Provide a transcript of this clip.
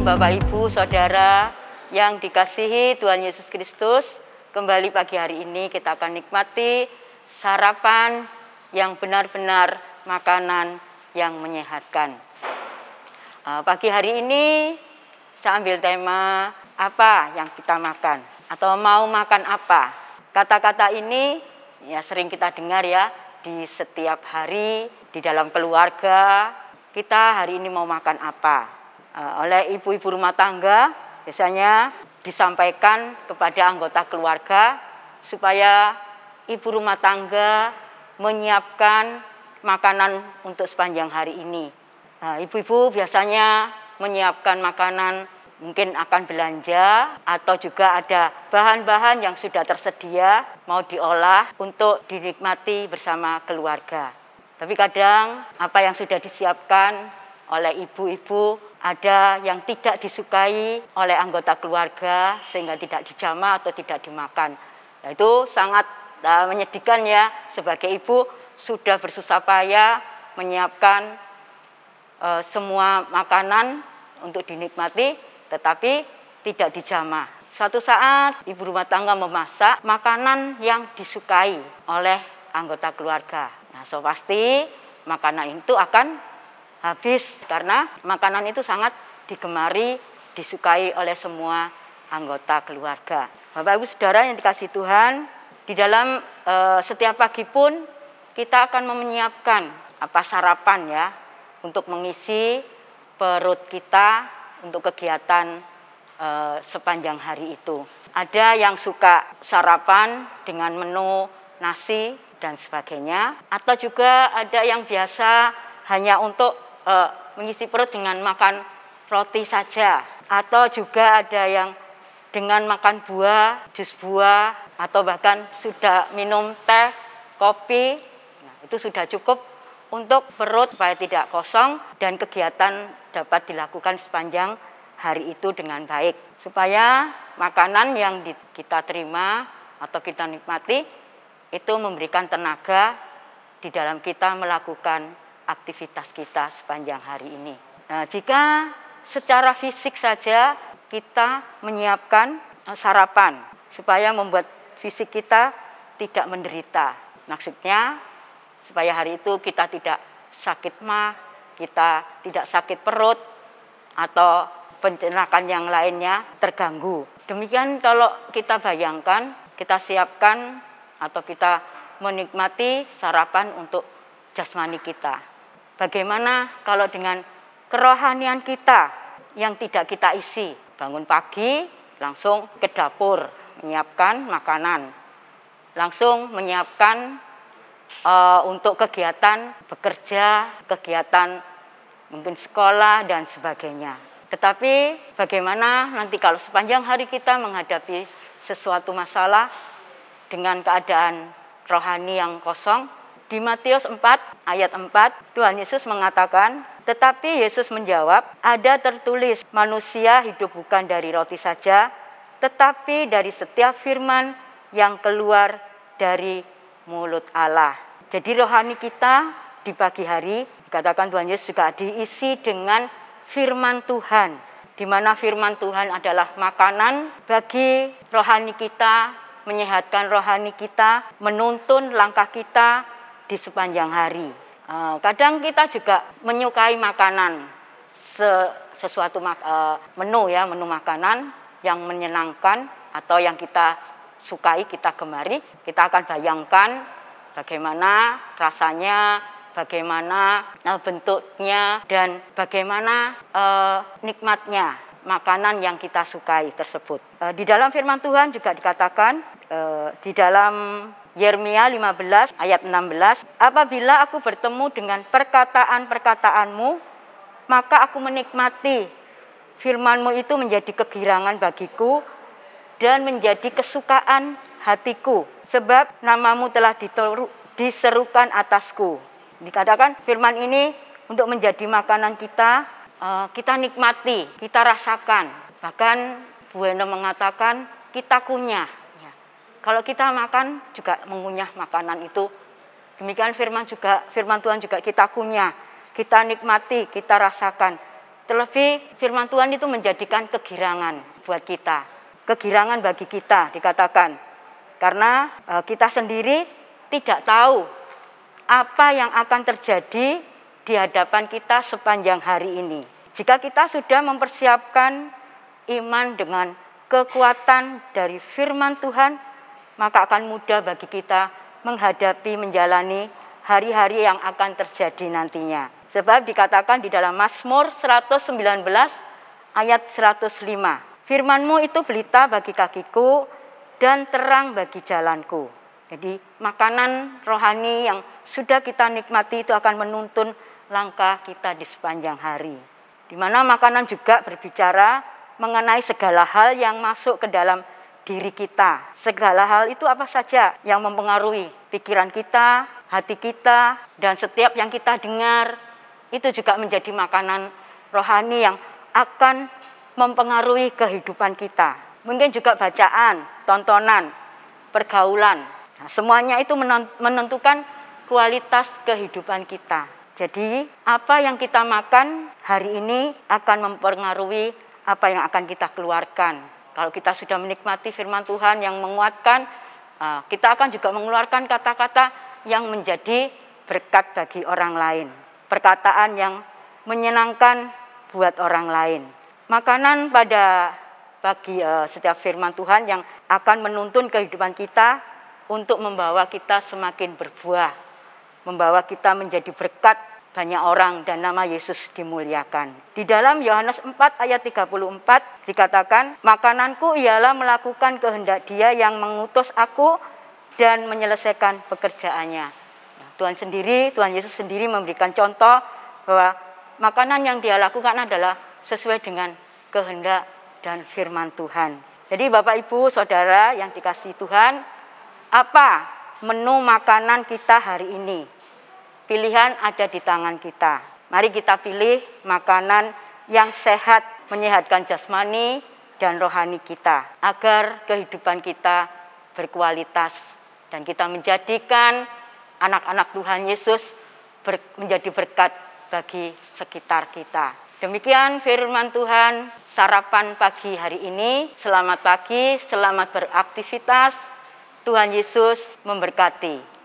Bapak, Ibu, Saudara yang dikasihi Tuhan Yesus Kristus, kembali pagi hari ini kita akan nikmati sarapan yang benar-benar makanan yang menyehatkan. Pagi hari ini saya ambil tema apa yang kita makan atau mau makan apa. Kata-kata ini ya sering kita dengar ya di setiap hari di dalam keluarga. Kita hari ini mau makan apa? Oleh ibu-ibu rumah tangga biasanya disampaikan kepada anggota keluarga supaya ibu rumah tangga menyiapkan makanan untuk sepanjang hari ini. Ibu-ibu biasanya menyiapkan makanan, mungkin akan belanja atau juga ada bahan-bahan yang sudah tersedia mau diolah untuk dinikmati bersama keluarga. Tapi kadang apa yang sudah disiapkan oleh ibu-ibu ada yang tidak disukai oleh anggota keluarga sehingga tidak dijamah atau tidak dimakan. Nah, itu sangat menyedihkan ya, sebagai ibu sudah bersusah payah menyiapkan semua makanan untuk dinikmati tetapi tidak dijamah. Suatu saat ibu rumah tangga memasak makanan yang disukai oleh anggota keluarga. Nah, so pasti makanan itu akan habis karena makanan itu sangat digemari, disukai oleh semua anggota keluarga. Bapak, Ibu, Saudara yang dikasihi Tuhan, di dalam setiap pagi pun kita akan menyiapkan sarapan ya untuk mengisi perut kita untuk kegiatan sepanjang hari itu. Ada yang suka sarapan dengan menu nasi dan sebagainya, atau juga ada yang biasa hanya untuk mengisi perut dengan makan roti saja, atau juga ada yang dengan makan buah, jus buah, atau bahkan sudah minum teh, kopi. Nah, itu sudah cukup untuk perut supaya tidak kosong dan kegiatan dapat dilakukan sepanjang hari itu dengan baik. Supaya makanan yang kita terima atau kita nikmati itu memberikan tenaga di dalam kita melakukan aktivitas kita sepanjang hari ini. Nah, jika secara fisik saja kita menyiapkan sarapan supaya membuat fisik kita tidak menderita. Maksudnya supaya hari itu kita tidak sakit mah, kita tidak sakit perut atau pencernaan yang lainnya terganggu. Demikian kalau kita bayangkan, kita siapkan atau kita menikmati sarapan untuk jasmani kita. Bagaimana kalau dengan kerohanian kita yang tidak kita isi? Bangun pagi, langsung ke dapur, menyiapkan makanan. Langsung menyiapkan untuk kegiatan bekerja, kegiatan mungkin sekolah dan sebagainya. Tetapi bagaimana nanti kalau sepanjang hari kita menghadapi sesuatu masalah dengan keadaan rohani yang kosong? Di Matius 4 ayat 4 Tuhan Yesus mengatakan, tetapi Yesus menjawab, ada tertulis manusia hidup bukan dari roti saja, tetapi dari setiap firman yang keluar dari mulut Allah. Jadi rohani kita di pagi hari, dikatakan Tuhan Yesus juga diisi dengan firman Tuhan, di mana firman Tuhan adalah makanan bagi rohani kita, menyehatkan rohani kita, menuntun langkah kita di sepanjang hari. Kadang kita juga menyukai makanan, sesuatu menu makanan yang menyenangkan atau yang kita sukai, kita gemari. Kita akan bayangkan bagaimana rasanya, bagaimana bentuknya, dan bagaimana nikmatnya makanan yang kita sukai tersebut. Di dalam firman Tuhan juga dikatakan di dalam Yeremia 15 ayat 16, apabila aku bertemu dengan perkataan-perkataanmu, maka aku menikmati firmanmu itu menjadi kegirangan bagiku dan menjadi kesukaan hatiku, sebab namamu telah diserukan atasku. Dikatakan firman ini untuk menjadi makanan kita, kita nikmati, kita rasakan. Bahkan Bu Eno mengatakan kita kunyah. Kalau kita makan juga mengunyah makanan itu. Demikian firman Tuhan juga kita kunyah, kita nikmati, kita rasakan. Terlebih firman Tuhan itu menjadikan kegirangan buat kita. Kegirangan bagi kita dikatakan. Karena kita sendiri tidak tahu apa yang akan terjadi di hadapan kita sepanjang hari ini. Jika kita sudah mempersiapkan iman dengan kekuatan dari firman Tuhan, maka akan mudah bagi kita menghadapi, menjalani hari-hari yang akan terjadi nantinya. Sebab dikatakan di dalam Mazmur 119 ayat 105, firman-Mu itu pelita bagi kakiku dan terang bagi jalanku. Jadi makanan rohani yang sudah kita nikmati itu akan menuntun langkah kita di sepanjang hari. Di mana makanan juga berbicara mengenai segala hal yang masuk ke dalam diri kita. Segala hal itu apa saja yang mempengaruhi pikiran kita, hati kita, dan setiap yang kita dengar itu juga menjadi makanan rohani yang akan mempengaruhi kehidupan kita. Mungkin juga bacaan, tontonan, pergaulan. Nah, semuanya itu menentukan kualitas kehidupan kita. Jadi apa yang kita makan hari ini akan mempengaruhi apa yang akan kita keluarkan. Kalau kita sudah menikmati firman Tuhan yang menguatkan, kita akan juga mengeluarkan kata-kata yang menjadi berkat bagi orang lain. Perkataan yang menyenangkan buat orang lain. Makanan bagi setiap firman Tuhan yang akan menuntun kehidupan kita untuk membawa kita semakin berbuah, membawa kita menjadi berkat banyak orang dan nama Yesus dimuliakan. Di dalam Yohanes 4 ayat 34 dikatakan, makananku ialah melakukan kehendak Dia yang mengutus aku dan menyelesaikan pekerjaannya. Tuhan Yesus sendiri memberikan contoh bahwa makanan yang Dia lakukan adalah sesuai dengan kehendak dan firman Tuhan. Jadi Bapak Ibu Saudara yang dikasihi Tuhan, apa menu makanan kita hari ini? Pilihan ada di tangan kita. Mari kita pilih makanan yang sehat, menyehatkan jasmani dan rohani kita, agar kehidupan kita berkualitas dan kita menjadikan anak-anak Tuhan Yesus menjadi berkat bagi sekitar kita. Demikian firman Tuhan, sarapan pagi hari ini. Selamat pagi, selamat beraktivitas. Tuhan Yesus memberkati.